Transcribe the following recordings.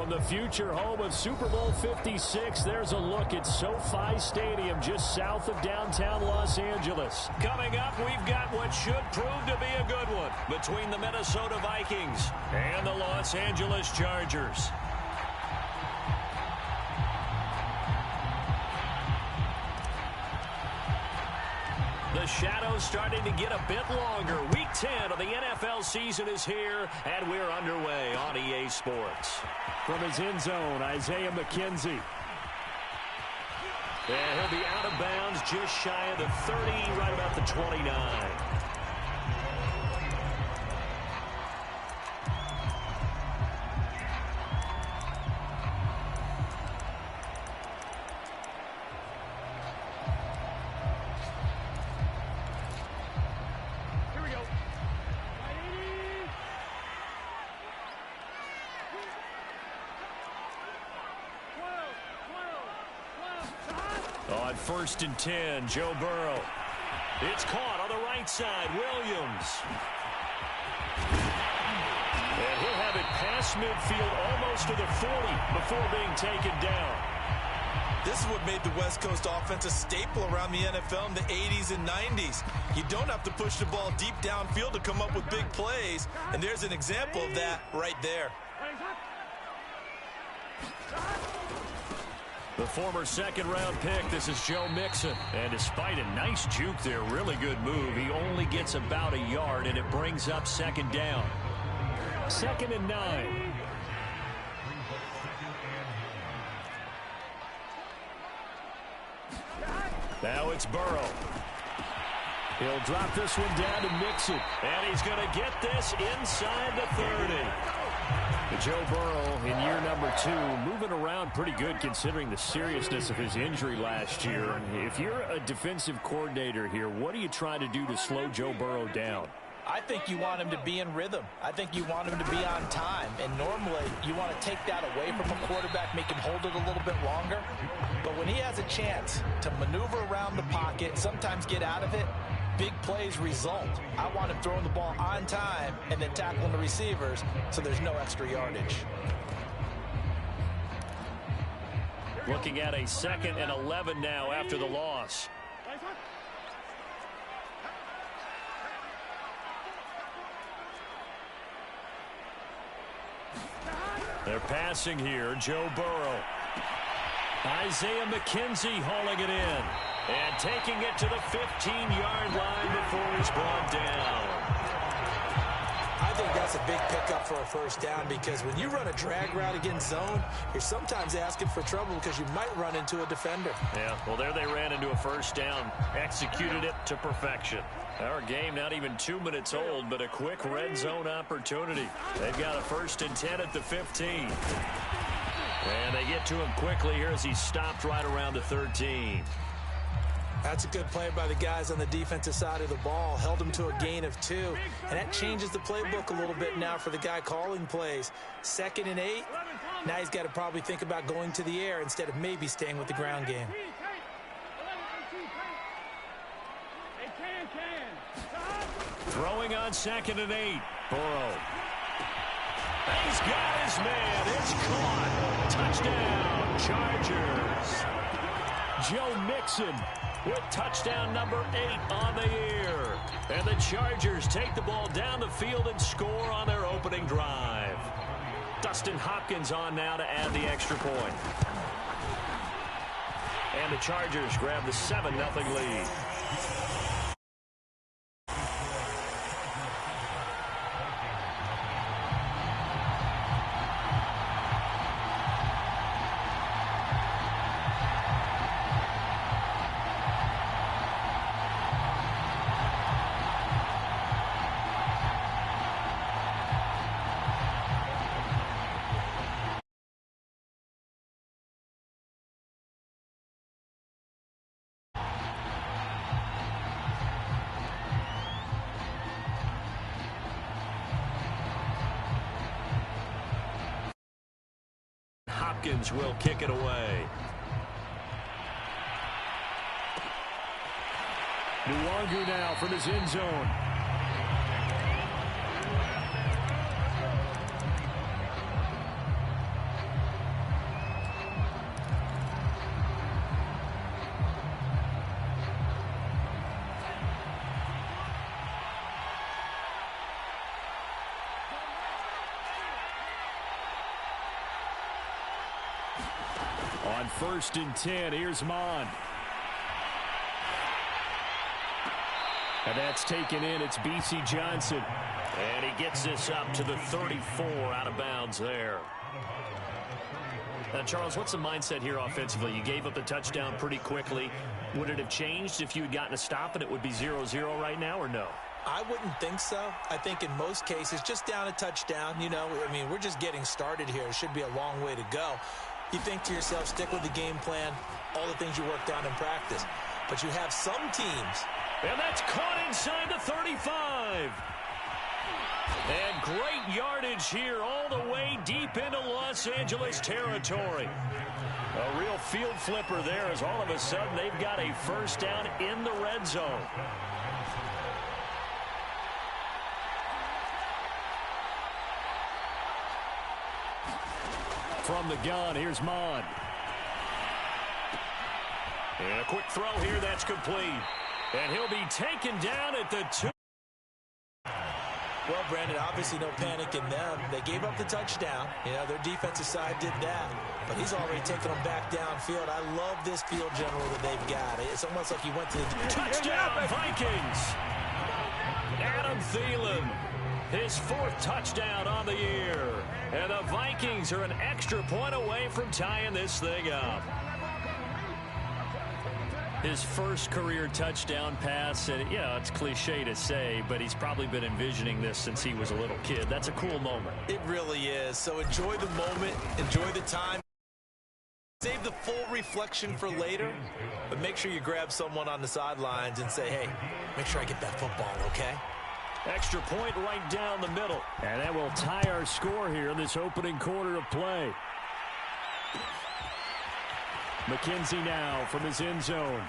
From the future home of Super Bowl 56, there's a look at SoFi Stadium just south of downtown Los Angeles. Coming up, we've got what should prove to be a good one between the Minnesota Vikings and the Los Angeles Chargers. The shadow's starting to get a bit longer. Week 10 of the NFL season is here, and we're underway on EA Sports. From his end zone, Isaiah McKenzie. And he'll be out of bounds just shy of the 30, right about the 29. On 1st and 10, Joe Burrow. It's caught on the right side, Williams. And he'll have it past midfield almost to the 40 before being taken down. This is what made the West Coast offense a staple around the NFL in the 80s and 90s. You don't have to push the ball deep downfield to come up with big plays, and there's an example of that right there. The former second-round pick, this is Joe Mixon. And despite a nice juke there, really good move, he only gets about a yard, and it brings up 2nd down. 2nd and 9. Now it's Burrow. He'll drop this one down to Mixon. And he's going to get this inside the 30. Joe Burrow in year number 2, moving around pretty good considering the seriousness of his injury last year. If you're a defensive coordinator here, what are you trying to do to slow Joe Burrow down? I think you want him to be in rhythm. I think you want him to be on time. And normally you want to take that away from a quarterback, make him hold it a little bit longer. But when he has a chance to maneuver around the pocket, sometimes get out of it, big plays result. I want him throwing the ball on time and then tackling the receivers so there's no extra yardage. Looking at a 2nd and 11 now after the loss. They're passing here, Joe Burrow. Isaiah McKenzie hauling it in. And taking it to the 15-yard line before he's brought down. I think that's a big pickup for a 1st down because when you run a drag route against zone, you're sometimes asking for trouble because you might run into a defender. Yeah, well, there they ran into a 1st down. Executed it to perfection. Our game not even 2 minutes old, but a quick red zone opportunity. They've got a 1st and 10 at the 15. And they get to him quickly here as he's stopped right around the 13. That's a good play by the guys on the defensive side of the ball. Held him to a gain of 2. And that changes the playbook a little bit now for the guy calling plays. 2nd and 8. Now he's got to probably think about going to the air instead of maybe staying with the ground game. Throwing on 2nd and 8. Burrow. He's got his man. It's caught. Touchdown, Chargers. Joe Mixon with touchdown number 8 on the year. And the Chargers take the ball down the field and score on their opening drive. Dustin Hopkins on now to add the extra point. And the Chargers grab the 7-0 lead. Hopkins will kick it away. Nwangu now from his end zone. On 1st and 10, here's Mond. And that's taken in. It's B.C. Johnson. And he gets this up to the 34 out of bounds there. Now, Charles, what's the mindset here offensively? You gave up the touchdown pretty quickly. Would it have changed if you had gotten a stop and it would be 0-0 right now, or no? I wouldn't think so. I think in most cases, just down a touchdown, you know, I mean, we're just getting started here. It should be a long way to go. You think to yourself, stick with the game plan, all the things you worked on in practice. But you have some teams. And that's caught inside the 35. And great yardage here all the way deep into Los Angeles territory. A real field flipper there as all of a sudden they've got a first down in the red zone. From the gun, here's Mond. And a quick throw here, that's complete. And he'll be taken down at the 2. Well, Brandon, obviously no panic in them. They gave up the touchdown. You know, their defensive side did that. But he's already taken them back downfield. I love this field general that they've got. It's almost like he went to the touchdown, Vikings. Adam Thielen, his 4th touchdown on the year. And the Vikings are an extra point away from tying this thing up. His first career touchdown pass, and you know, it's cliche to say, but he's probably been envisioning this since he was a little kid. That's a cool moment. It really is. So enjoy the moment, enjoy the time. Save the full reflection for later, but make sure you grab someone on the sidelines and say, hey, make sure I get that football, okay? Extra point right down the middle. And that will tie our score here in this opening quarter of play. McKenzie now from his end zone.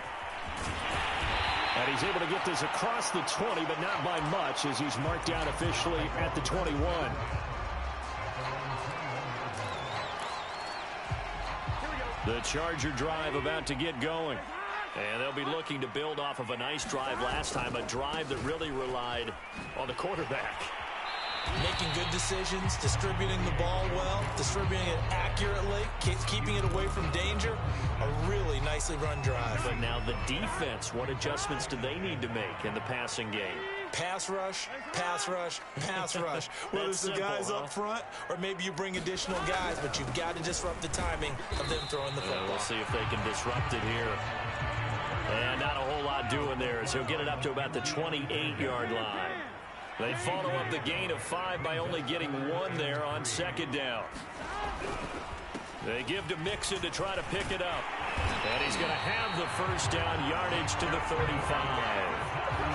And he's able to get this across the 20, but not by much as he's marked down officially at the 21. The Charger drive about to get going. And they'll be looking to build off of a nice drive last time, a drive that really relied on the quarterback. Making good decisions, distributing the ball well, distributing it accurately, keeping it away from danger. A really nicely run drive. But now the defense, what adjustments do they need to make in the passing game? Pass rush, pass rush, pass rush. Whether it's the guys up front or maybe you bring additional guys, but you've got to disrupt the timing of them throwing the football. We'll see if they can disrupt it here. And not a whole lot doing there as he'll get it up to about the 28-yard line. They follow up the gain of 5 by only getting 1 there on 2nd down. They give to Mixon to try to pick it up. And he's going to have the first down, yardage to the 35.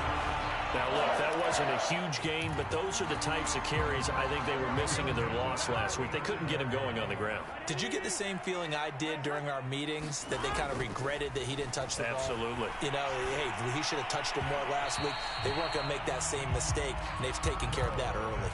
Now, look, that wasn't a huge gain, but those are the types of carries I think they were missing in their loss last week. They couldn't get him going on the ground. Did you get the same feeling I did during our meetings, that they kind of regretted that he didn't touch the ball? Absolutely. You know, hey, he should have touched it more last week. They weren't going to make that same mistake, and they've taken care of that early.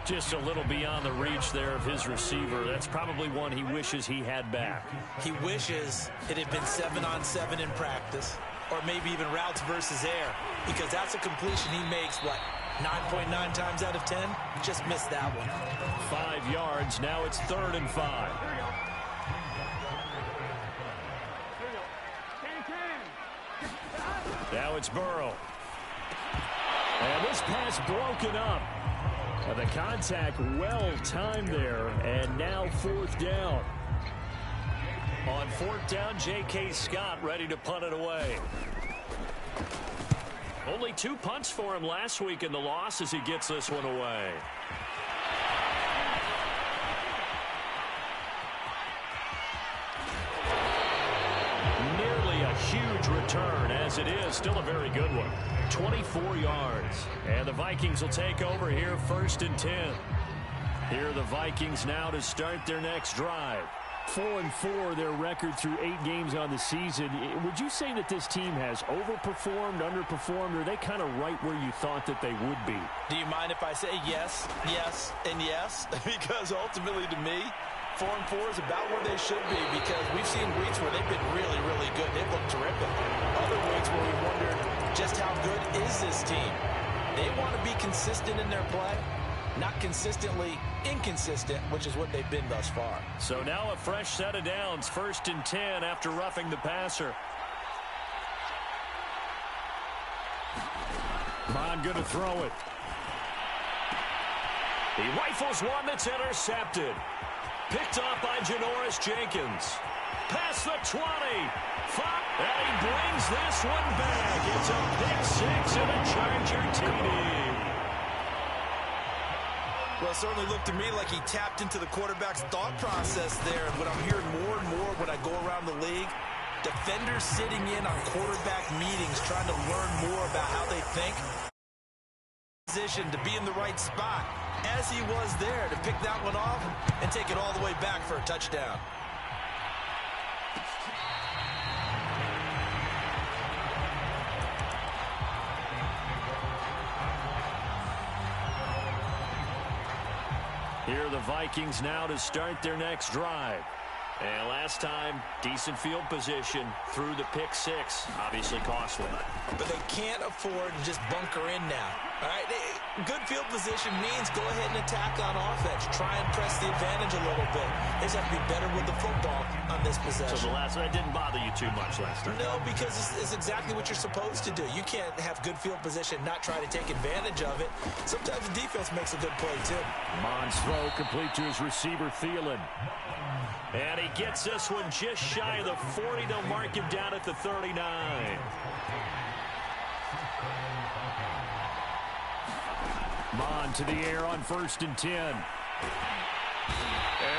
Just a little beyond the reach there of his receiver. That's probably one he wishes he had back. He wishes it had been 7-on-7 in practice, or maybe even routes versus air, because that's a completion he makes, what, 9.9 times out of 10? Just missed that one. 5 yards. Now it's 3rd and 5. Now it's Burrow. And this pass broken up. The contact well timed there, and now 4th down. On 4th down, J.K. Scott ready to punt it away. Only 2 punts for him last week in the loss as he gets this one away. Nearly a huge return, as it is still a very good one. 24 yards. And the Vikings will take over here 1st and 10. Here are the Vikings now to start their next drive. 4-4 their record through 8 games on the season. Would you say that this team has overperformed, underperformed, or are they kind of right where you thought that they would be? Do you mind if I say yes, yes, and yes? Because ultimately to me, 4-4 is about where they should be, because we've seen weeks where they've been really, really good. They've looked terrific. Other weeks where we wondered just how good is this team. They want to be consistent in their play. not consistently inconsistent, which is what they've been thus far. So now a fresh set of downs, 1st and 10 after roughing the passer. Mon going to throw it. He rifles one that's intercepted. Picked off by Janoris Jenkins. Past the 20. And he brings this one back. It's a pick six and a Charger TD. Well, it certainly looked to me like he tapped into the quarterback's thought process there. And what I'm hearing more and more when I go around the league, defenders sitting in on quarterback meetings trying to learn more about how they think. Position to be in the right spot, as he was there to pick that one off and take it all the way back for a touchdown. Here are the Vikings now to start their next drive. And last time, decent field position through the pick six. Obviously costly. But they can't afford to just bunker in now. All right, good field position means go ahead and attack on offense. Try and press the advantage a little bit. They just have to be better with the football on this possession. So that didn't bother you too much last time? No, because it's exactly what you're supposed to do. You can't have good field position, not try to take advantage of it. Sometimes the defense makes a good play, too. Mon's throw complete to his receiver, Thielen. And he gets this one just shy of the 40. They'll mark him down at the 39. Mon to the air on 1st and 10. And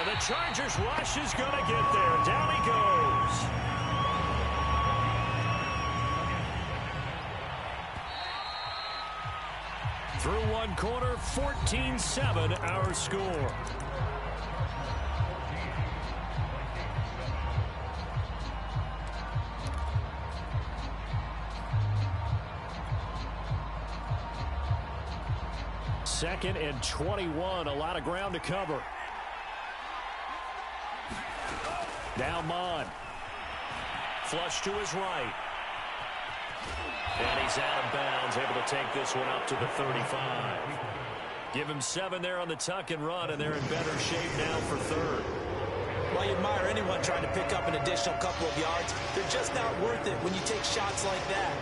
the Chargers rush is going to get there. Down he goes. Through one quarter, 14-7 our score. Second and 21. A lot of ground to cover. Now Mon. Flush to his right. And he's out of bounds. Able to take this one up to the 35. Give him 7 there on the tuck and run, and they're in better shape now for third. Well, you admire anyone trying to pick up an additional couple of yards. They're just not worth it when you take shots like that.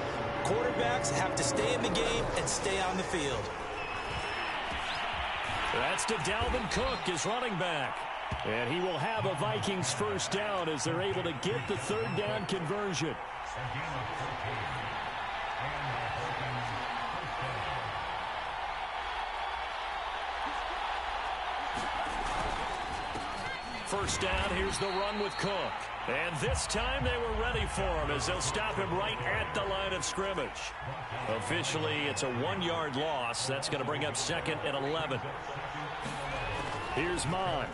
Quarterbacks have to stay in the game and stay on the field. That's to Dalvin Cook, his running back. And he will have a Vikings first down as they're able to get the third down conversion. First down, here's the run with Cook. And this time they were ready for him as they'll stop him right at the line of scrimmage. Officially, it's a 1-yard loss. That's going to bring up 2nd and 11. Here's Mon.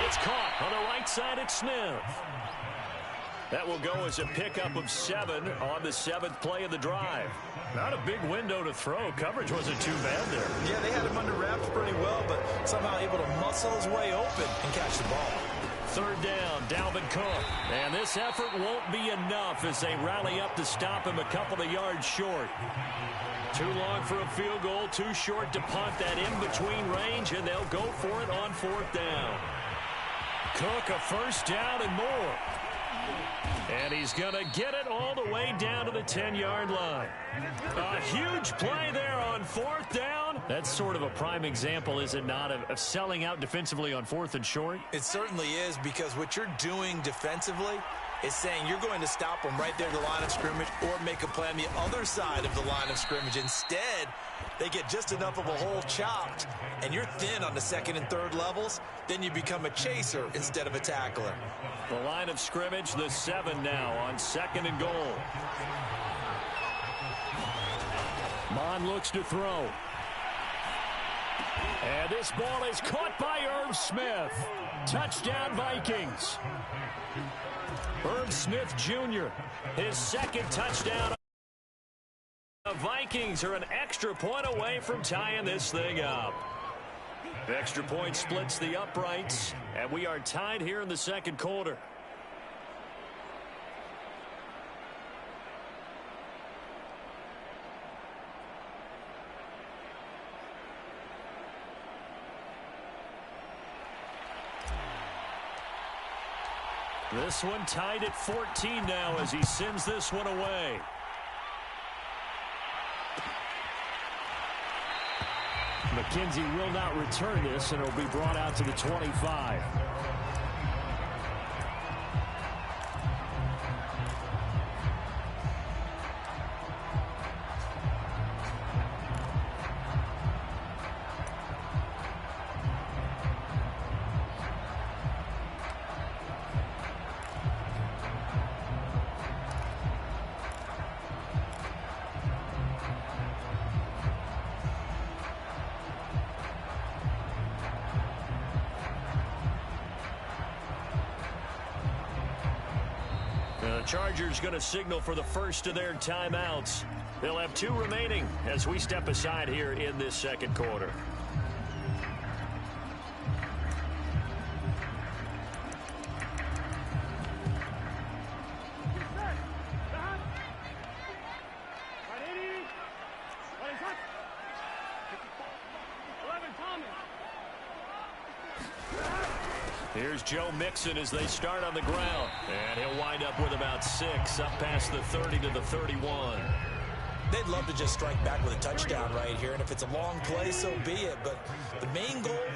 It's caught on the right side at Smith. That will go as a pickup of 7 on the 7th play of the drive. Not a big window to throw. Coverage wasn't too bad there. Yeah, they had him under wraps pretty well, but somehow able to muscle his way open and catch the ball. Third down, Dalvin Cook. And this effort won't be enough as they rally up to stop him a couple of yards short. Too long for a field goal, too short to punt that in-between range, and they'll go for it on 4th down. Cook a first down and more. And he's going to get it all the way down to the 10-yard line. A huge play there on 4th down. That's sort of a prime example, is it not, of selling out defensively on 4th and short? It certainly is, because what you're doing defensively is saying you're going to stop them right there at the line of scrimmage or make a play on the other side of the line of scrimmage. Instead, they get just enough of a hole chopped, and you're thin on the 2nd and 3rd levels. Then you become a chaser instead of a tackler. The line of scrimmage, the 7 now on 2nd and goal. Mon looks to throw. And this ball is caught by Irv Smith. Touchdown, Vikings. Irv Smith Jr., his 2nd touchdown. The Vikings are an extra point away from tying this thing up. The extra point splits the uprights, and we are tied here in the 2nd quarter. This one tied at 14 now as he sends this one away. McKenzie will not return this, and it will be brought out to the 25. The Chargers going to signal for the first of their timeouts. They'll have 2 remaining as we step aside here in this second quarter. Here's Joe Mixon as they start on the ground. And he'll wind up with about 6, up past the 30 to the 31. They'd love to just strike back with a touchdown right here, and if it's a long play, so be it. But the main goal,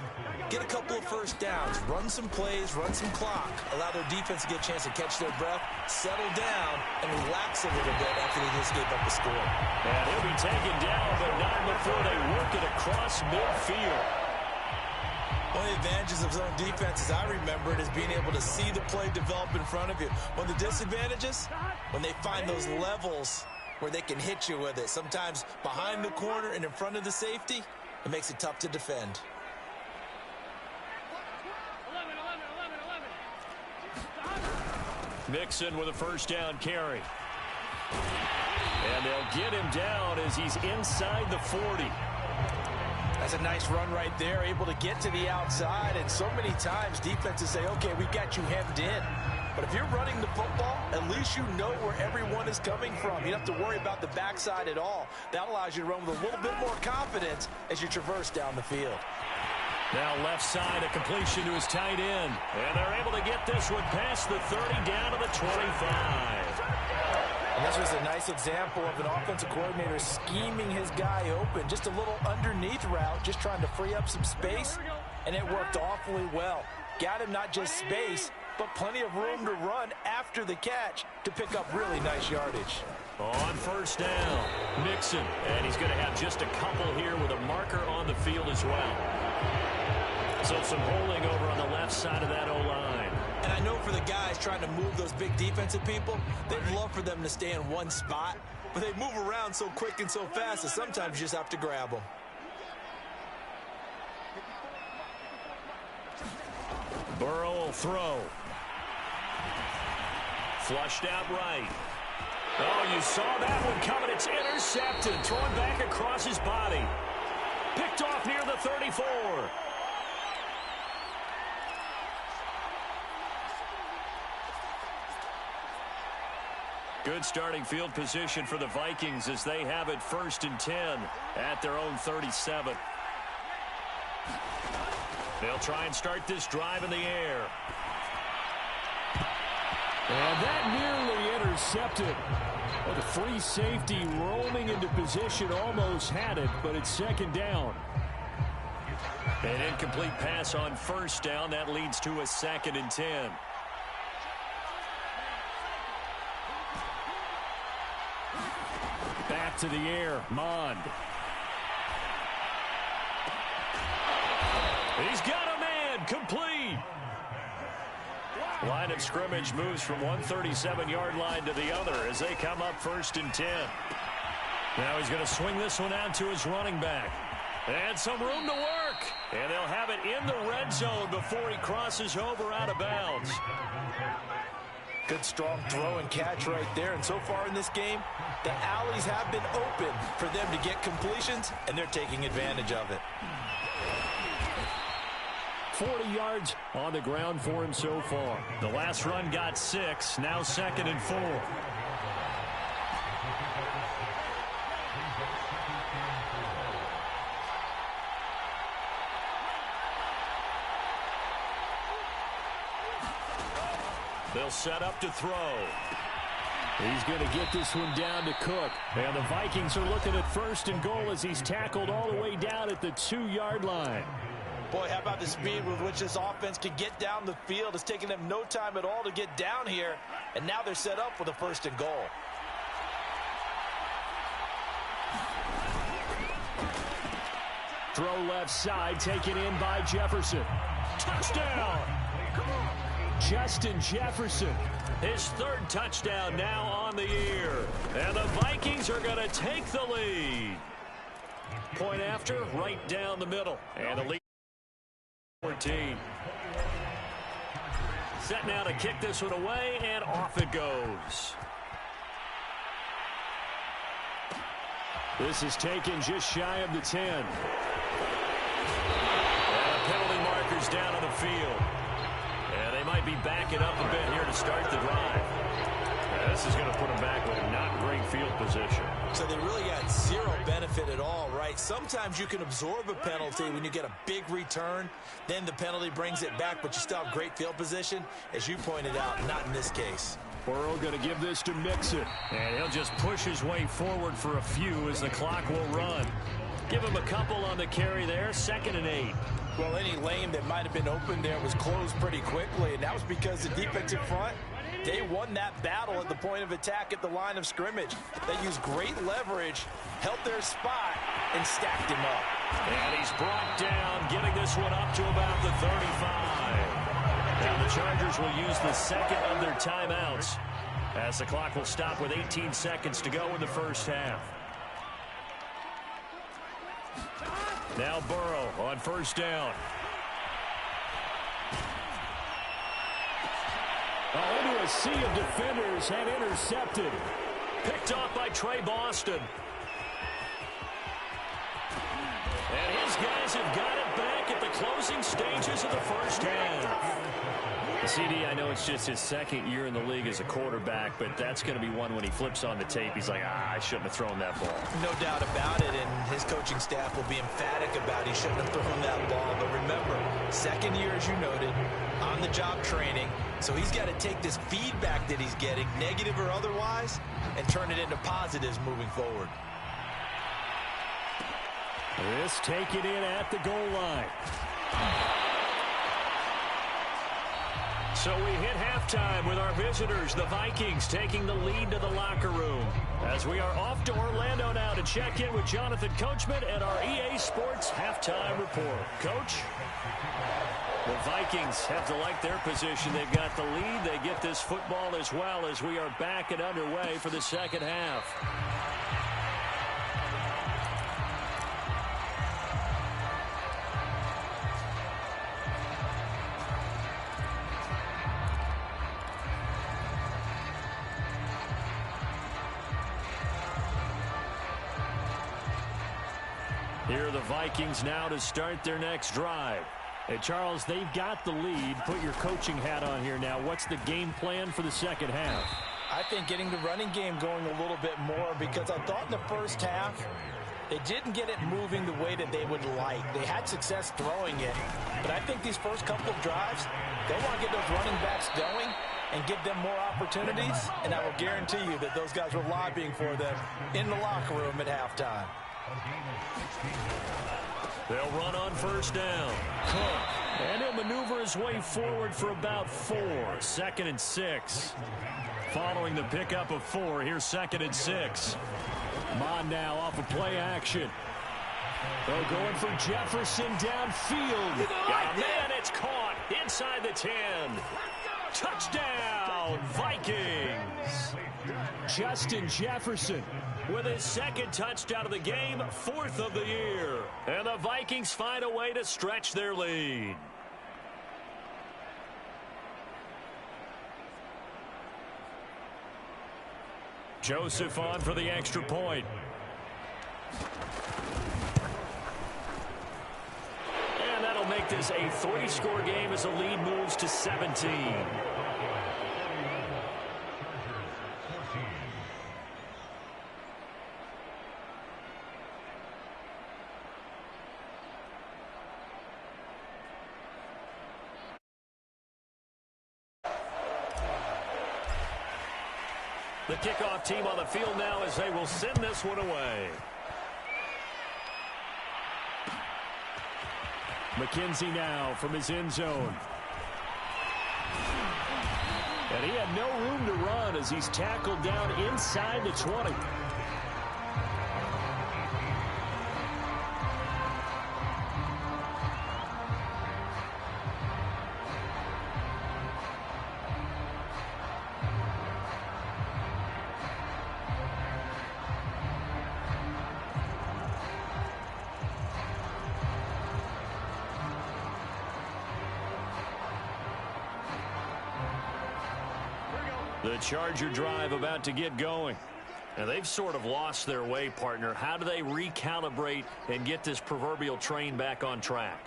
get a couple of first downs, run some plays, run some clock, allow their defense to get a chance to catch their breath, settle down, and relax a little bit after they just gave up the score. And he'll be taken down, but not before they work it across midfield. One of the advantages of zone defense, as I remember it, is being able to see the play develop in front of you. One of the disadvantages, when they find those levels where they can hit you with it, sometimes behind the corner and in front of the safety, it makes it tough to defend. Mixon with a first down carry. And they'll get him down as he's inside the 40. That's a nice run right there, able to get to the outside, and so many times defenses say, okay, we've got you hemmed in. But if you're running the football, at least you know where everyone is coming from. You don't have to worry about the backside at all. That allows you to run with a little bit more confidence as you traverse down the field. Now left side, a completion to his tight end. And they're able to get this one past the 30 down to the 25. And this was a nice example of an offensive coordinator scheming his guy open. Just a little underneath route, just trying to free up some space, and it worked awfully well. Got him not just space, but plenty of room to run after the catch to pick up really nice yardage. On first down, Mixon. And he's going to have just a couple here with a marker on the field as well. So some holding over on the left side of that O-line. And I know for the guys trying to move those big defensive people, they'd love for them to stay in one spot. But they move around so quick and so fast that sometimes you just have to grab them. Burrow will throw. Flushed out right. Oh, you saw that one coming. It's intercepted. Thrown back across his body. Picked off near the 34. Good starting field position for the Vikings as they have it 1st and 10 at their own 37. They'll try and start this drive in the air. And that nearly intercepted. Well, the free safety roaming into position almost had it, but it's 2nd down. An incomplete pass on 1st down. That leads to a 2nd and 10. Back to the air, Mond. He's got a man, complete. Line of scrimmage moves from one 37-yard line to the other as they come up 1st and 10. Now he's going to swing this one out to his running back. And some room to work. And they'll have it in the red zone before he crosses over out of bounds. Good strong throw and catch right there. And so far in this game, the alleys have been open for them to get completions, and they're taking advantage of it. 40 yards on the ground for him so far. The last run got 6, now 2nd and 4. They'll set up to throw. He's going to get this one down to Cook. And the Vikings are looking at 1st and goal as he's tackled all the way down at the 2-yard line. Boy, how about the speed with which this offense can get down the field? It's taking them no time at all to get down here. And now they're set up with a 1st and goal. Throw left side, taken in by Jefferson. Touchdown! Justin Jefferson, his 3rd touchdown now on the year. And the Vikings are going to take the lead. Point after, right down the middle. And the lead 14. Set now to kick this one away, and off it goes. This is taken just shy of the 10. And the penalty markers down on the field. And they might be backing up a bit here to start the drive. This is going to put them back with a not great field position. So they really got zero benefit at all, right? Sometimes you can absorb a penalty when you get a big return. Then the penalty brings it back, but you still have great field position. As you pointed out, not in this case. Burrow going to give this to Mixon. And he'll just push his way forward for a few as the clock will run. Give him a couple on the carry there. 2nd and 8. Well, any lane that might have been open there was closed pretty quickly, and that was because the defensive front, they won that battle at the point of attack at the line of scrimmage. They used great leverage, held their spot, and stacked him up. And he's brought down, getting this one up to about the 35. Now the Chargers will use the 2nd of their timeouts as the clock will stop with 18 seconds to go in the 1st half. Now Burrow on 1st down. Into a sea of defenders and intercepted. Picked off by Trey Boston. And his guys have got it back at the closing stages of the 1st half. CD, I know it's just his 2nd year in the league as a quarterback, but that's going to be one when he flips on the tape. He's like, I shouldn't have thrown that ball. No doubt about it, and his coaching staff will be emphatic about he shouldn't have thrown that ball. But remember, 2nd year, as you noted, on-the-job training. So he's got to take this feedback that he's getting, negative or otherwise, and turn it into positives moving forward. This taken in at the goal line. So we hit halftime with our visitors, the Vikings, taking the lead to the locker room. As we are off to Orlando now to check in with Jonathan Coachman at our EA Sports Halftime Report. Coach? The Vikings have to like their position. They've got the lead. They get this football as well as we are back and underway for the 2nd half. Here are the Vikings now to start their next drive. Hey, Charles, they've got the lead. Put your coaching hat on here now. What's the game plan for the 2nd half? I think getting the running game going a little bit more, because I thought in the 1st half they didn't get it moving the way that they would like. They had success throwing it, but I think these first couple of drives, they want to get those running backs going and give them more opportunities, and I will guarantee you that those guys were lobbying for them in the locker room at halftime. They'll run on 1st down. Cook. And he'll maneuver his way forward for about 4. 2nd and 6. Following the pickup of 4, here's 2nd and 6. Mon now off of play action. They're going for Jefferson downfield. Oh, man, it's caught inside the 10. Touchdown, Vikings. Justin Jefferson with his 2nd touchdown of the game, 4th of the year. And the Vikings find a way to stretch their lead. Joseph on for the extra point. And that'll make this a 3-score game as the lead moves to 17. The kickoff team on the field now as they will send this one away. McKenzie now from his end zone. And he had no room to run as he's tackled down inside the 20. The Charger drive about to get going. And they've sort of lost their way, partner. How do they recalibrate and get this proverbial train back on track?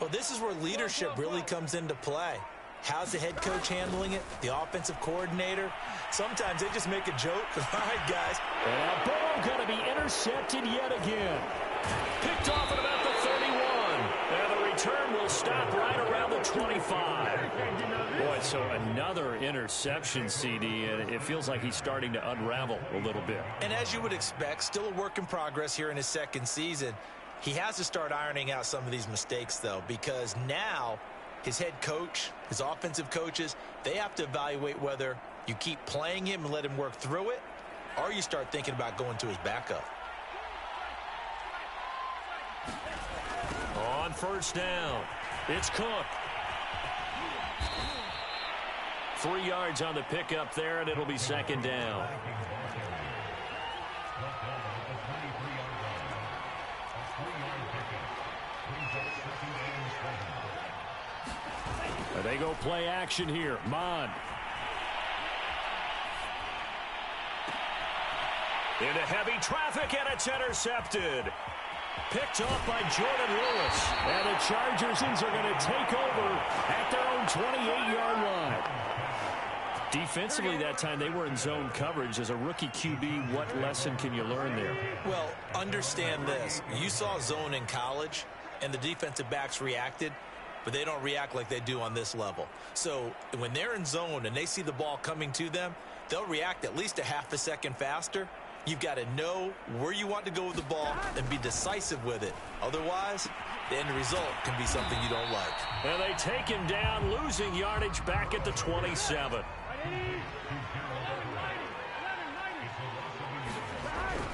Well, this is where leadership really comes into play. How's the head coach handling it? The offensive coordinator? Sometimes they just make a joke. All right, guys. And now Burrow going to be intercepted yet again. Picked off at about the 31. And the return will stop right around the 25. Boy, so another interception, CD, and it feels like he's starting to unravel a little bit. And as you would expect, still a work in progress here in his second season. He has to start ironing out some of these mistakes, though, because now his head coach, his offensive coaches, they have to evaluate whether you keep playing him and let him work through it, or you start thinking about going to his backup. On first down, it's Cook. 3 yards on the pickup there, and it'll be second down. They go play action here. Mond. Into heavy traffic, and it's intercepted. Picked off by Jordan Lewis. And the Chargers are going to take over at their own 28-yard line. Defensively that time, they were in zone coverage. As a rookie QB, what lesson can you learn there? Well, understand this. You saw zone in college, and the defensive backs reacted, but they don't react like they do on this level. So when they're in zone and they see the ball coming to them, they'll react at least a half a second faster. You've got to know where you want to go with the ball and be decisive with it. Otherwise, the end result can be something you don't like. And they take him down, losing yardage back at the 27.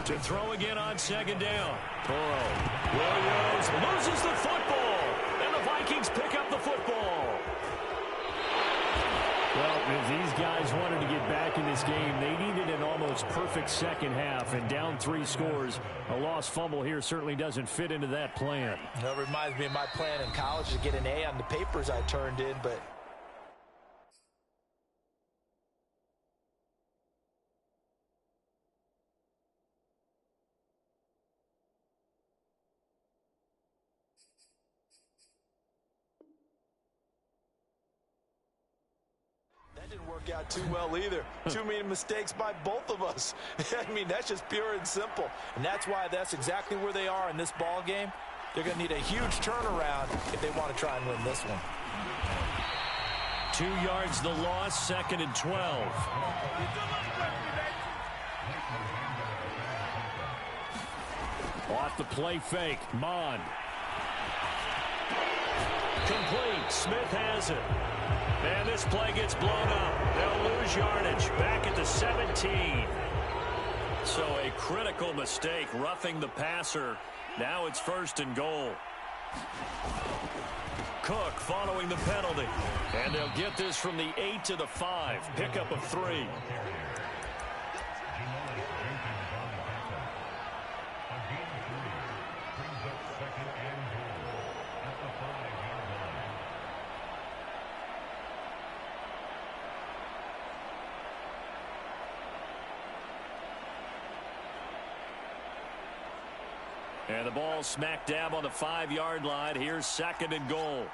To throw again on second down. Burrow. Williams loses the football. And the Vikings pick up the football. Well, if these guys wanted to get back in this game, they needed an almost perfect second half. And down 3 scores, a lost fumble here certainly doesn't fit into that plan. That reminds me of my plan in college to get an A on the papers I turned in, but didn't work out too well either. Too many mistakes by both of us. I mean, that's just pure and simple. And that's why that's exactly where they are in this ball game. They're going to need a huge turnaround if they want to try and win this one. 2 yards the loss, 2nd and 12. Off the play fake, Mond. Complete, Smith has it. And this play gets blown up. They'll lose yardage back at the 17. So a critical mistake, roughing the passer. Now it's 1st and goal. Cook following the penalty. And they'll get this from the 8 to the 5. Pickup of 3. And the ball smack dab on the 5-yard line. Here's 2nd and goal.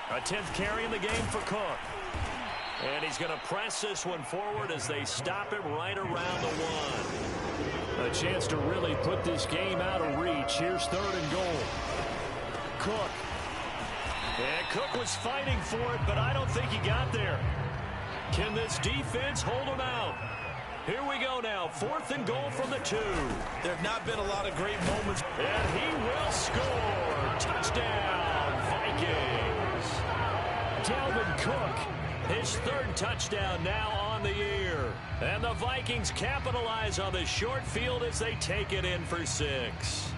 A 10th carry in the game for Cook. And he's going to press this one forward as they stop him right around the 1. A chance to really put this game out of reach. Here's 3rd and goal. Cook. And Cook was fighting for it, but I don't think he got there. Can this defense hold them out? Here we go now. 4th and goal from the 2. There have not been a lot of great moments. And he will score. Touchdown, Vikings. Dalvin Cook, his 3rd touchdown now on the year. And the Vikings capitalize on the short field as they take it in for 6.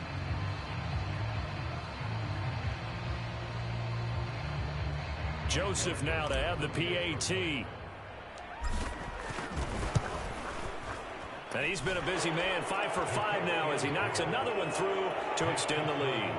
Joseph now to have the PAT. And he's been a busy man, 5 for 5 now as he knocks another one through to extend the lead.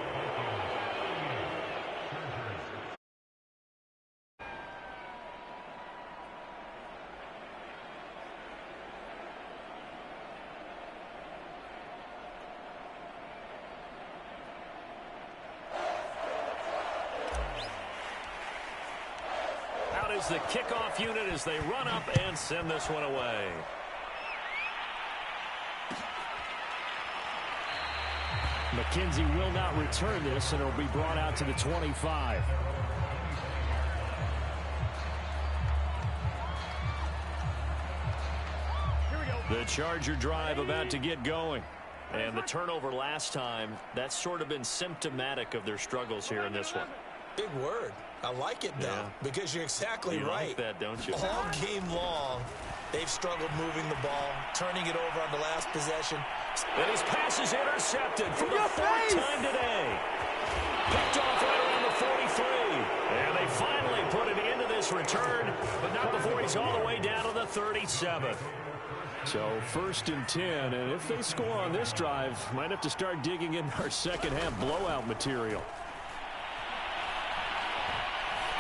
Out is the kickoff unit as they run up and send this one away. McKenzie will not return this, and it'll be brought out to the 25. The Charger drive about to get going. And the turnover last time, that's sort of been symptomatic of their struggles here in this one. Big word. I like it, though, because you're exactly right. You like that, don't you? All game long, they've struggled moving the ball, turning it over on the last possession. And his pass is intercepted for the 4th time today. Picked off right around the 43. And they finally put an end to this return, but not before he's all the way down to the 37. So 1st and 10, and if they score on this drive, might have to start digging in our second half blowout material.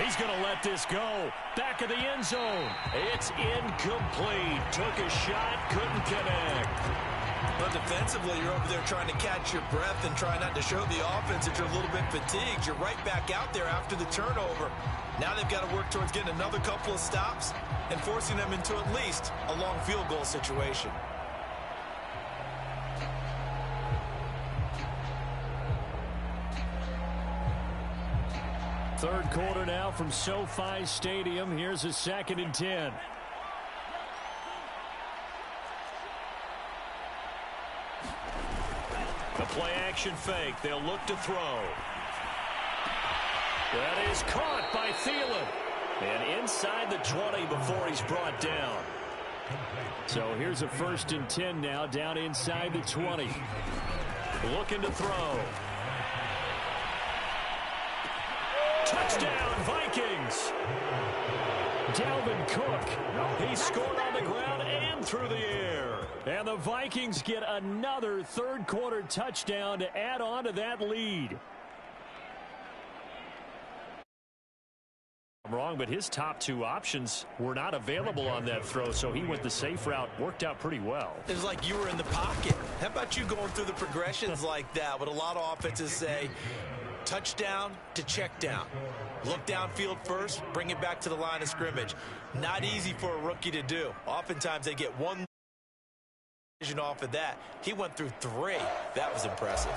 He's going to let this go. Back of the end zone. It's incomplete. Took a shot, couldn't connect. But defensively, you're over there trying to catch your breath and try not to show the offense that you're a little bit fatigued. You're right back out there after the turnover. Now they've got to work towards getting another couple of stops and forcing them into at least a long field goal situation. Third quarter now from SoFi Stadium. Here's a 2nd and 10. The play-action fake. They'll look to throw. That is caught by Thielen. And inside the 20 before he's brought down. So here's a 1st and 10 now, down inside the 20. Looking to throw. Touchdown, Vikings. Dalvin Cook. He scored on the ground and through the air. And the Vikings get another third quarter touchdown to add on to that lead. I'm wrong, but his top 2 options were not available on that throw, so he went the safe route. Worked out pretty well. It was like you were in the pocket. How about you going through the progressions like that? What a lot of offenses say, touchdown to check down. Look downfield first, bring it back to the line of scrimmage. Not easy for a rookie to do. Oftentimes they get one vision off of that. He went through 3. That was impressive.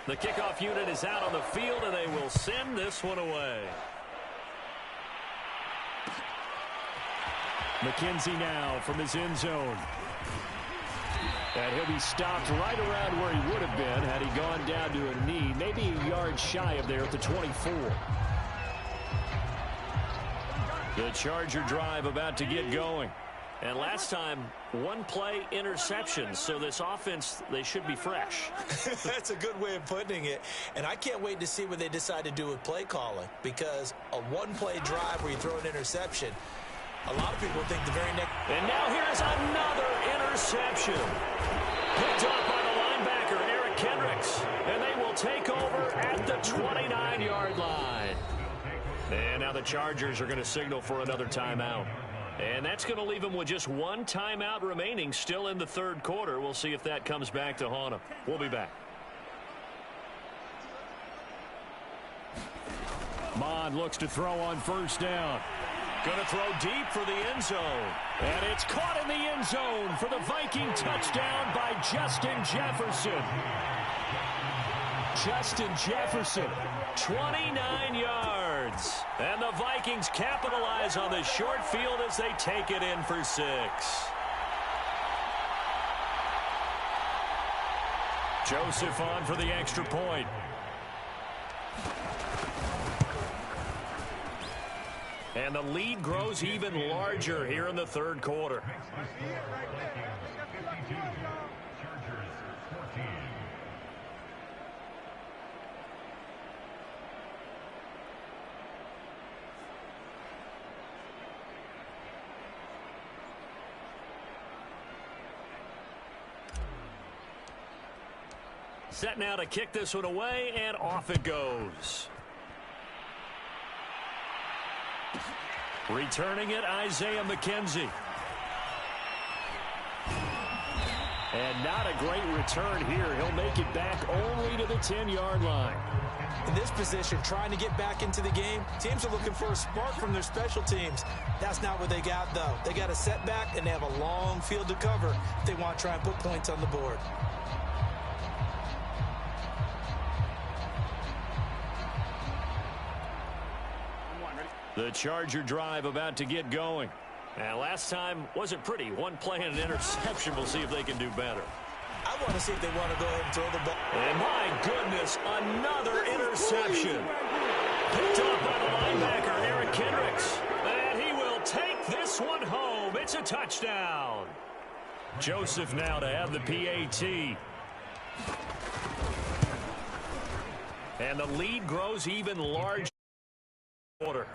The kickoff unit is out on the field, and they will send this one away. McKenzie now from his end zone. And he'll be stopped right around where he would have been had he gone down to a knee, maybe a yard shy of there at the 24. The Charger drive about to get going. And last time, 1 play interception, so this offense, they should be fresh. That's a good way of putting it. And I can't wait to see what they decide to do with play calling, because a 1-play drive where you throw an interception, a lot of people think the very next. And now here's another interception. Picked up by the linebacker, Eric Kendricks. And they will take over at the 29-yard line. And now the Chargers are going to signal for another timeout. And that's going to leave them with just 1 timeout remaining still in the third quarter. We'll see if that comes back to haunt them. We'll be back. Mond looks to throw on first down. Going to throw deep for the end zone. And it's caught in the end zone for the Viking touchdown by Justin Jefferson. Justin Jefferson, 29 yards. yards. And the Vikings capitalize on the short field as they take it in for 6. Joseph on for the extra point. And the lead grows even larger here in the third quarter. Set now to kick this one away, and off it goes. Returning it, Isaiah McKenzie. And not a great return here. He'll make it back only to the 10-yard line. In this position, trying to get back into the game, teams are looking for a spark from their special teams. That's not what they got, though. They got a setback, and they have a long field to cover if they want to try and put points on the board. The Charger drive about to get going. Now, last time wasn't pretty. One play and an interception. We'll see if they can do better. I want to see if they want to go ahead and throw the ball. And my goodness, another interception. Picked off by the linebacker, Eric Kendricks. And he will take this one home. It's a touchdown. Joseph now to have the PAT. And the lead grows even larger. Quarter.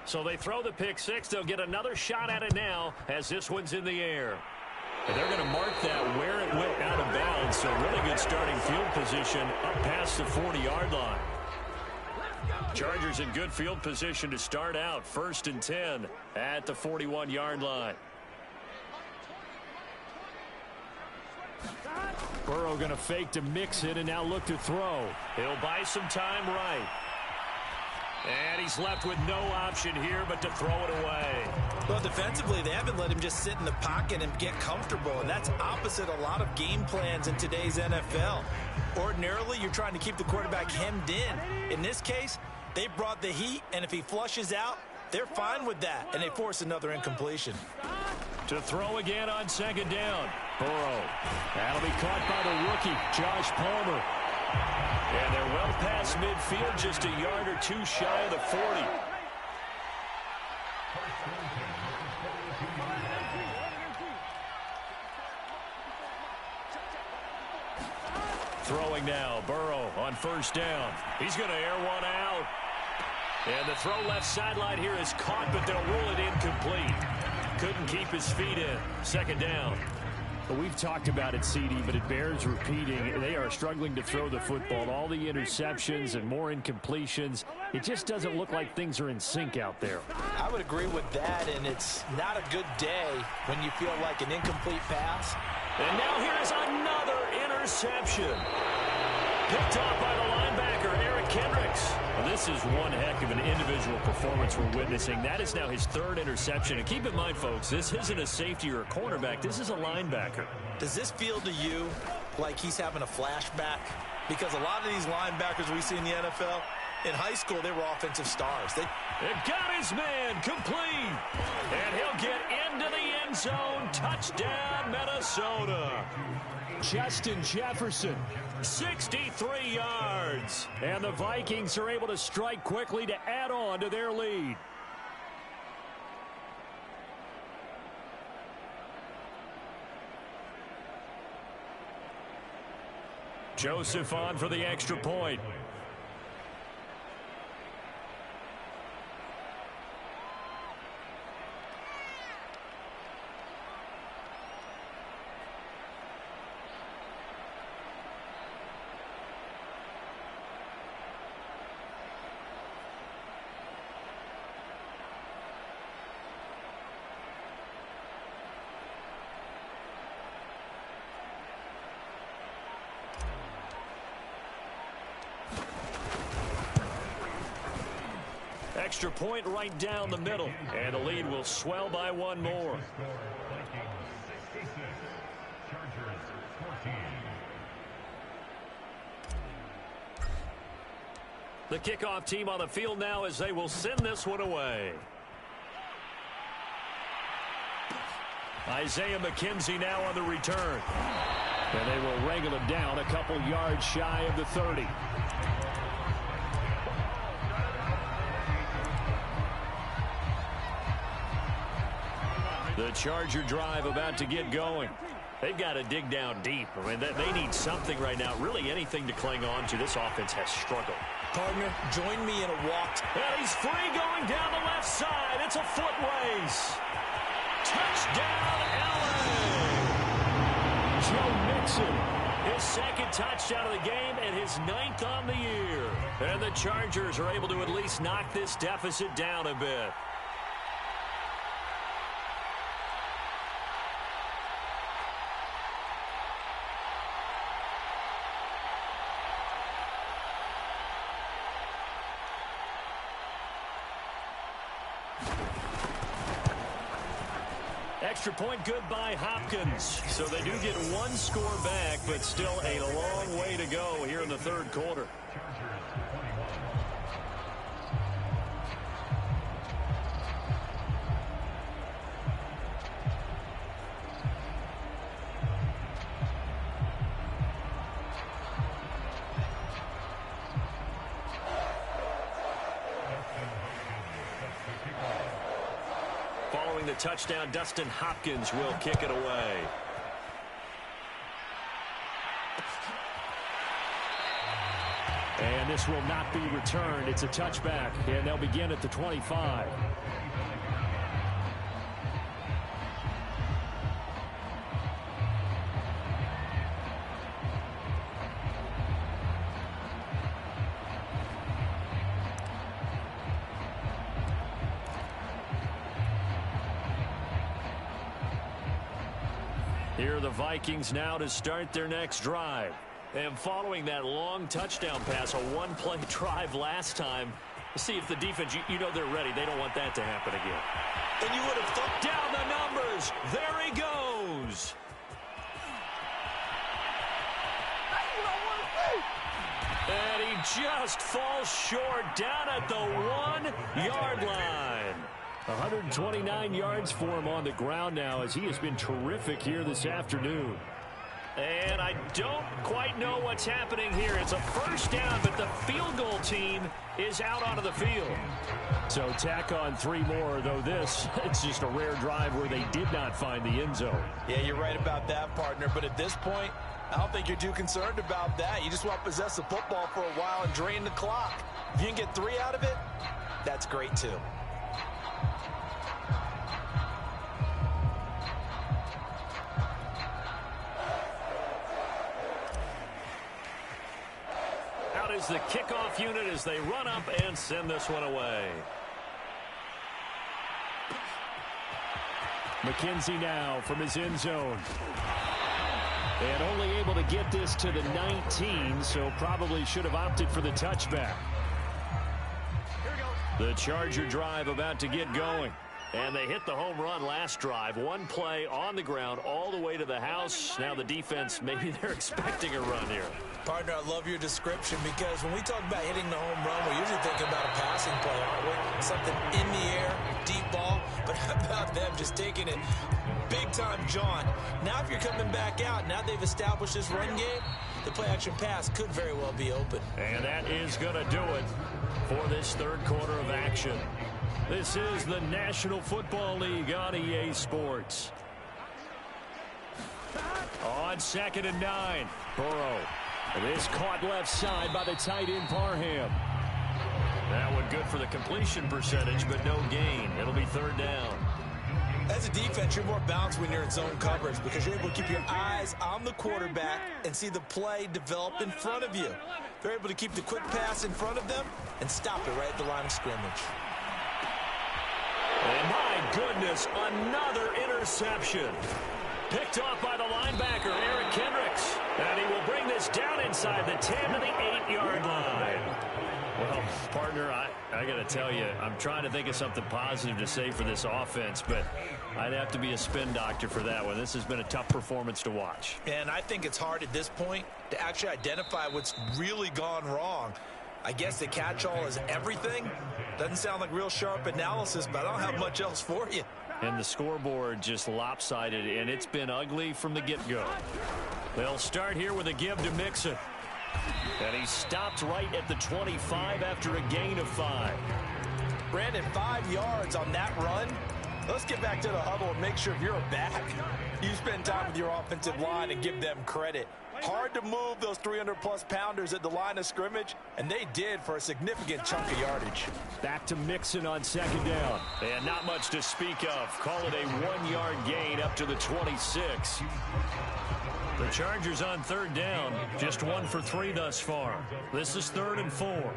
So they throw the pick six. They'll get another shot at it now as this one's in the air. And they're going to mark that where it went out of bounds. So really good starting field position up past the 40-yard line. Chargers in good field position to start out. 1st and 10 at the 41-yard line. Burrow going to fake to mix it and now look to throw. He'll buy some time right. And he's left with no option here but to throw it away. Well, defensively, they haven't let him just sit in the pocket and get comfortable, and that's opposite a lot of game plans in today's NFL. Ordinarily, you're trying to keep the quarterback hemmed in. In this case, they brought the heat, and if he flushes out, they're fine with that, and they force another incompletion. To throw again on 2nd down. Burrow. That'll be caught by the rookie, Josh Palmer. And they're well past midfield, just a yard or two shy of the 40. Throwing now, Burrow on 1st down. He's going to air one out. And the throw left sideline here is caught, but they'll rule it incomplete. Couldn't keep his feet in. 2nd down. Well, we've talked about it, CD, but it bears repeating. They are struggling to throw the football. All the interceptions and more incompletions. It just doesn't look like things are in sync out there. I would agree with that, and it's not a good day when you feel like an incomplete pass. And now here's another interception. Picked off by the linebacker, Eric Kendricks. Well, this is one heck of an individual performance we're witnessing. That is now his 3rd interception. And keep in mind, folks, this isn't a safety or a cornerback. This is a linebacker. Does this feel to you like he's having a flashback? Because a lot of these linebackers we see in the NFL, in high school, they were offensive stars. They got his man complete. And he'll get into the end zone. Touchdown, Minnesota. Justin Jefferson, 63 yards. And the Vikings are able to strike quickly to add on to their lead. Joseph on for the extra point. Extra point right down the middle, and the lead will swell by one more. The kickoff team on the field now as they will send this one away. Isaiah McKenzie now on the return. And they will wrangle him down a couple yards shy of the 30. The Charger drive about to get going. They've got to dig down deep. I mean, they need something right now, really anything to cling on to. This offense has struggled. Partner, join me in a walk. And he's free going down the left side. It's a foot race. Touchdown, LA! Joe Mixon, his second touchdown of the game and his 9th on the year. And the Chargers are able to at least knock this deficit down a bit. Extra point good by Hopkins. So they do get one score back, but still a long way to go here in the third quarter. Following the touchdown, Dustin Hopkins will kick it away. And this will not be returned. It's a touchback, and they'll begin at the 25. Here are the Vikings now to start their next drive. And following that long touchdown pass, a one-play drive last time, see if the defense, you know they're ready. They don't want that to happen again. And you would have thought down the numbers. There he goes. And he just falls short down at the 1-yard line. 129 yards for him on the ground now as he has been terrific here this afternoon. And I don't quite know what's happening here. It's a first down, but the field goal team is out onto the field. So tack on 3 more, though this, it's just a rare drive where they did not find the end zone. Yeah, you're right about that, partner. But at this point, I don't think you're too concerned about that. You just want to possess the football for a while and drain the clock. If you can get 3 out of it, that's great, too. Is the kickoff unit as they run up and send this one away. McKenzie now from his end zone. And only able to get this to the 19, so probably should have opted for the touchback. The Charger drive about to get going. And they hit the home run last drive. One play on the ground all the way to the house. Now the defense, maybe they're expecting a run here. Partner, I love your description because when we talk about hitting the home run, we're usually thinking about a passing play, aren't we? Something in the air, deep ball. But how about them just taking it big time, John? Now if you're coming back out, now they've established this run game, the play-action pass could very well be open. And that is going to do it for this third quarter of action. This is the National Football League on EA Sports. On 2nd and 9, Burrow. This caught left side by the tight end Parham. That one good for the completion percentage, but no gain. It'll be third down. As a defense, you're more balanced when you're in zone coverage because you're able to keep your eyes on the quarterback and see the play develop in front of you. They're able to keep the quick pass in front of them and stop it right at the line of scrimmage. And my goodness, another interception. Picked off by the linebacker, Eric Kendricks. And he will bring this down inside the 10 to the 8-yard line. Well, partner, I got to tell you, I'm trying to think of something positive to say for this offense, but I'd have to be a spin doctor for that one. This has been a tough performance to watch. And I think it's hard at this point to actually identify what's really gone wrong. I guess the catch-all is everything. Doesn't sound like real sharp analysis, but I don't have much else for you. And the scoreboard just lopsided, and it's been ugly from the get-go. They'll start here with a give to Mixon. And he stopped right at the 25 after a gain of 5. Brandon, 5 yards on that run. Let's get back to the huddle and make sure if you're a back, you spend time with your offensive line and give them credit. Hard to move those 300-plus pounders at the line of scrimmage, and they did for a significant chunk of yardage. Back to Mixon on second down. And not much to speak of. Call it a 1-yard gain up to the 26. The Chargers on third down, just 1 for 3 thus far. This is 3rd and 4. Boy,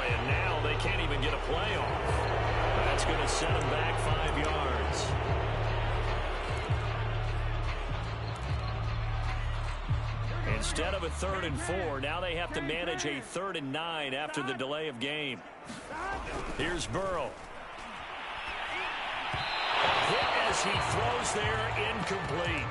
and now they can't even get a play off. That's going to set them back 5 yards. Instead of a 3rd and 4, now they have to manage a 3rd and 9 after the delay of game. Here's Burrow. Hit as he throws there, incomplete.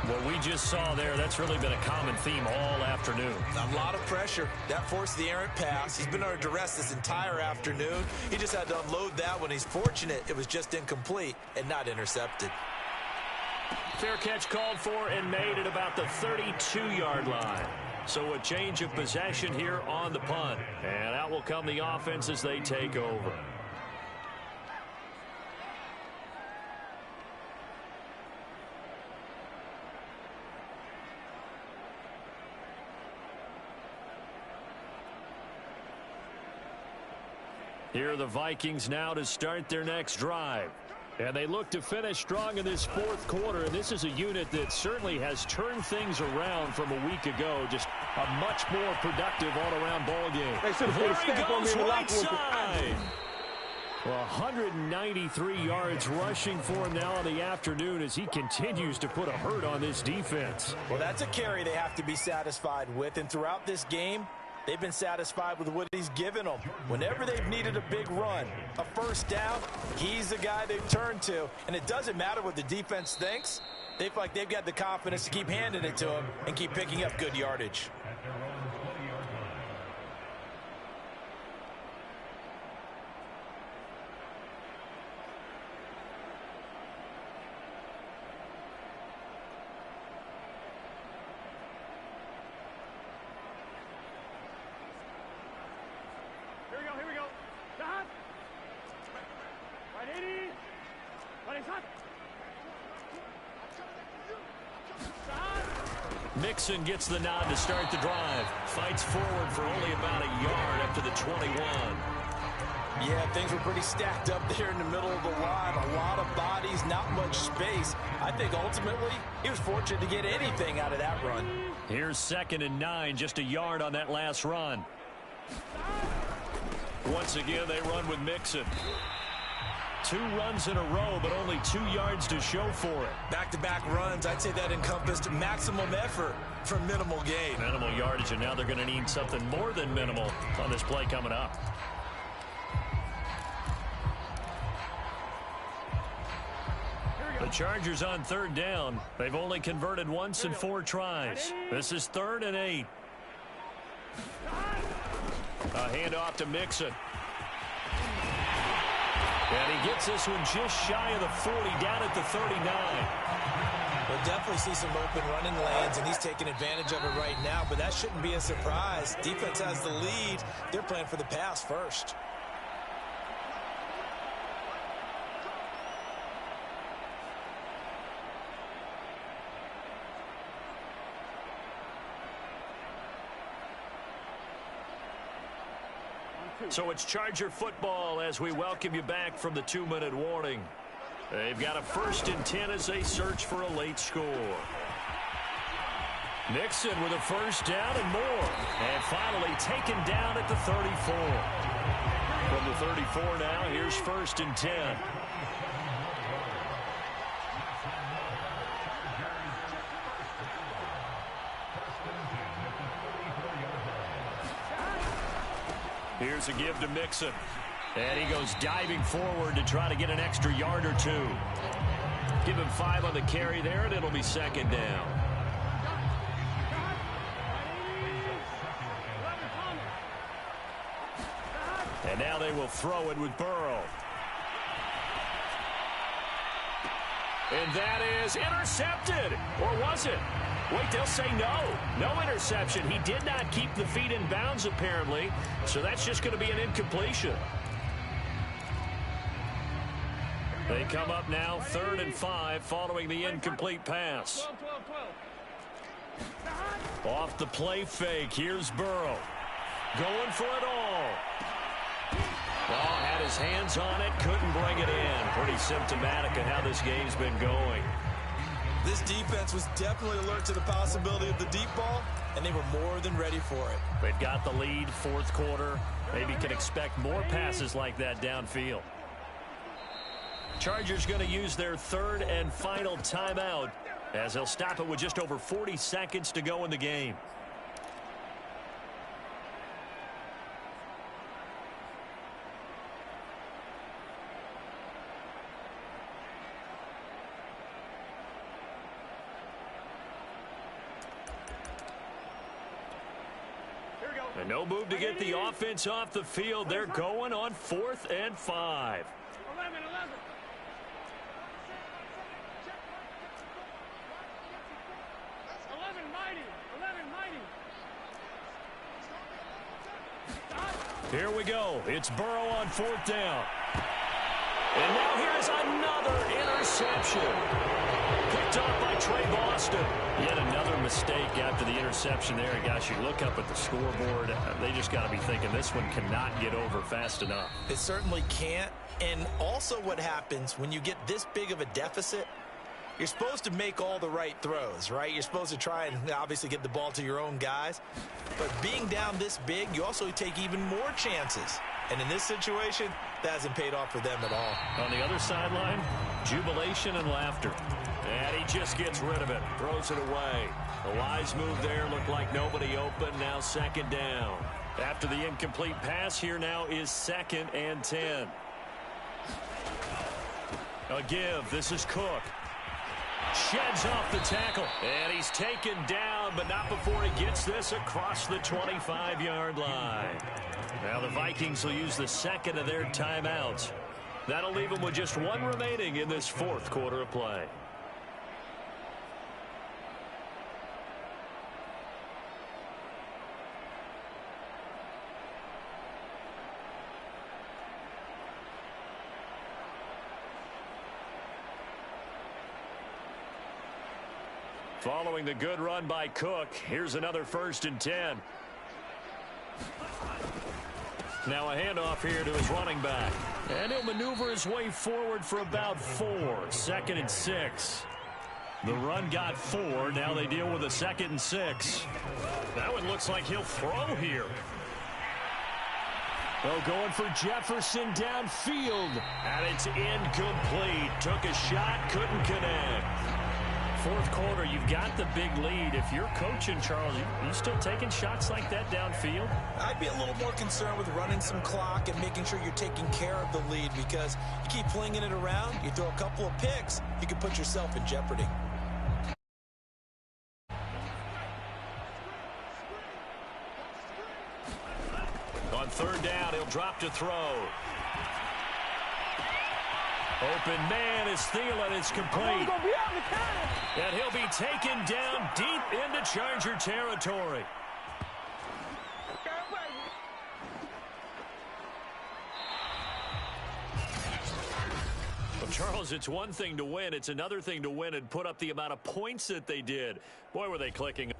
What we just saw there, that's really been a common theme all afternoon. A lot of pressure. That forced the errant pass. He's been under duress this entire afternoon. He just had to unload that one. He's fortunate it was just incomplete and not intercepted. Fair catch called for and made at about the 32-yard line. So a change of possession here on the punt. And out will come the offense as they take over. Here are the Vikings now to start their next drive. And they look to finish strong in this 4th quarter. And this is a unit that certainly has turned things around from a week ago. Just a much more productive all-around ball game. There he goes right side. Well, 193 yards rushing for him now in the afternoon as he continues to put a hurt on this defense. Well, that's a carry they have to be satisfied with. And throughout this game, they've been satisfied with what he's given them. Whenever they've needed a big run, a first down, he's the guy they've turned to. And it doesn't matter what the defense thinks. They feel like they've got the confidence to keep handing it to him and keep picking up good yardage. Mixon gets the nod to start the drive. Fights forward for only about a yard up to the 21. Yeah, things were pretty stacked up there in the middle of the line. A lot of bodies, not much space. I think ultimately he was fortunate to get anything out of that run. Here's 2nd and 9, just a yard on that last run. Once again, they run with Mixon. 2 runs in a row, but only 2 yards to show for it. Back-to-back runs, I'd say that encompassed maximum effort for minimal gain. Minimal yardage, and now they're going to need something more than minimal on this play coming up. The Chargers on 3rd down. They've only converted once in 4 tries. This is 3rd and 8. A handoff to Mixon. And he gets this one just shy of the 40, down at the 39. We'll definitely see some open running lanes, and he's taking advantage of it right now, but that shouldn't be a surprise. Defense has the lead. They're playing for the pass first. So it's Charger football as we welcome you back from the 2-minute warning. They've got a 1st and 10 as they search for a late score. Mixon with a first down and more. And finally taken down at the 34. From the 34 now, here's 1st and 10. Here's a give to Mixon. And he goes diving forward to try to get an extra yard or 2. Give him 5 on the carry there, and it'll be 2nd down. And now they will throw it with Burrow. And that is intercepted. Or was it? Wait, they'll say no. No interception. He did not keep the feet in bounds, apparently. So that's just going to be an incompletion. They come up now 3rd and 5 following the incomplete pass. Off the play fake. Here's Burrow. Going for it all. Ball had his hands on it. Couldn't bring it in. Pretty symptomatic of how this game's been going. This defense was definitely alert to the possibility of the deep ball, and they were more than ready for it. They've got the lead, 4th quarter. Maybe can expect more passes like that downfield. Chargers going to use their 3rd and final timeout as they'll stop it with just over 40 seconds to go in the game. And no move to get the offense off the field. They're going on 4th and 5. 11. Here we go. It's Burrow on 4th down. And now here's another interception. Picked off by Trey Boston. Yet another mistake after the interception there. And gosh, you look up at the scoreboard. They just got to be thinking this one cannot get over fast enough. It certainly can't. And also what happens when you get this big of a deficit, you're supposed to make all the right throws, right? You're supposed to try and obviously get the ball to your own guys. But being down this big, you also take even more chances. And in this situation, that hasn't paid off for them at all. On the other sideline, jubilation and laughter. And he just gets rid of it, throws it away. A wise move there, looked like nobody open, now 2nd down. After the incomplete pass, here now is 2nd and 10. A give, this is Cook. Sheds off the tackle, and he's taken down, but not before he gets this across the 25-yard line. Now the Vikings will use the 2nd of their timeouts. That'll leave them with just 1 remaining in this 4th quarter of play. Following the good run by Cook, here's another 1st and 10. Now a handoff here to his running back. And he'll maneuver his way forward for about 4. 2nd and 6. The run got 4. Now they deal with a 2nd and 6. That one looks like he'll throw here. Oh, going for Jefferson downfield. And it's incomplete. Took a shot, couldn't connect. 4th quarter, you've got the big lead. If you're coaching, Charles, you still taking shots like that downfield? I'd be a little more concerned with running some clock and making sure you're taking care of the lead, because you keep flinging it around, you throw a couple of picks, you can put yourself in jeopardy. On 3rd down, he'll drop to throw. Open man is Thielen. It's complete. And he'll be taken down deep into Charger territory. Well, Charles, it's one thing to win. It's another thing to win and put up the amount of points that they did. Boy, were they clicking.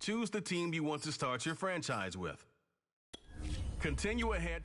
choose the team you want to start your franchise with. Continue ahead.